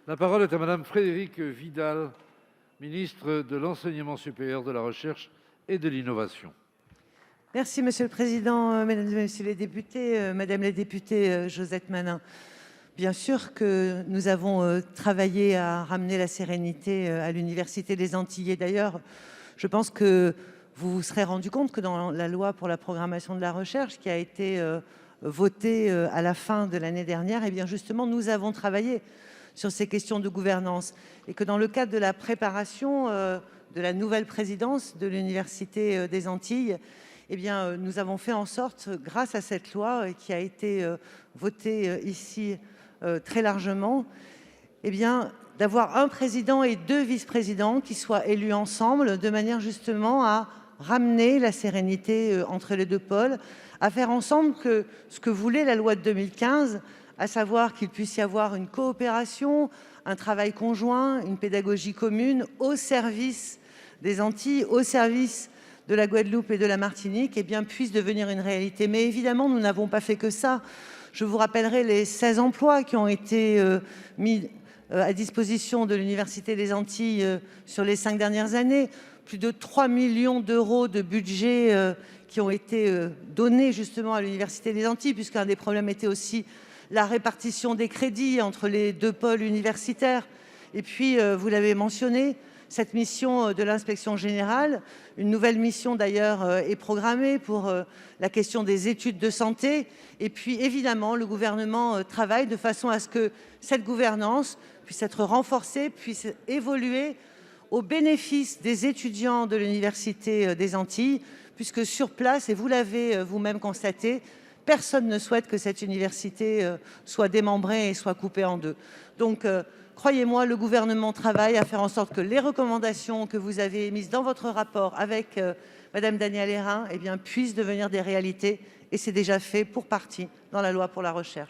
La parole est à Madame Frédérique Vidal, ministre de l'Enseignement supérieur, de la Recherche et de l'Innovation. Merci Monsieur le Président, Mesdames et Messieurs les députés, Madame la députée Josette Manin. Bien sûr que nous avons travaillé à ramener la sérénité à l'Université des Antilles. Et d'ailleurs, je pense que vous vous serez rendu compte que dans la loi pour la programmation de la recherche qui a été votée à la fin de l'année dernière, eh bien justement, nous avons travaillé sur ces questions de gouvernance et que dans le cadre de la préparation de la nouvelle présidence de l'Université des Antilles, eh bien, nous avons fait en sorte, grâce à cette loi qui a été votée ici très largement, eh bien, d'avoir un président et deux vice-présidents qui soient élus ensemble, de manière justement à ramener la sérénité entre les deux pôles, à faire ensemble que ce que voulait la loi de 2015, à savoir qu'il puisse y avoir une coopération, un travail conjoint, une pédagogie commune au service des Antilles, au service de la Guadeloupe et de la Martinique, eh bien, puisse devenir une réalité. Mais évidemment, nous n'avons pas fait que ça. Je vous rappellerai les 16 emplois qui ont été mis à disposition de l'Université des Antilles sur les 5 dernières années. Plus de 3 millions d'euros de budget qui ont été donnés justement à l'Université des Antilles, puisqu'un des problèmes était aussi la répartition des crédits entre les deux pôles universitaires. Et puis, vous l'avez mentionné, cette mission de l'inspection générale, une nouvelle mission d'ailleurs est programmée pour la question des études de santé. Et puis évidemment, le gouvernement travaille de façon à ce que cette gouvernance puisse être renforcée, puisse évoluer au bénéfice des étudiants de l'Université des Antilles, puisque sur place, et vous l'avez vous-même constaté, personne ne souhaite que cette université soit démembrée et soit coupée en deux. Donc, croyez-moi, le gouvernement travaille à faire en sorte que les recommandations que vous avez émises dans votre rapport avec Madame Danielle Hérin, eh bien, puissent devenir des réalités. Et c'est déjà fait pour partie dans la loi pour la recherche.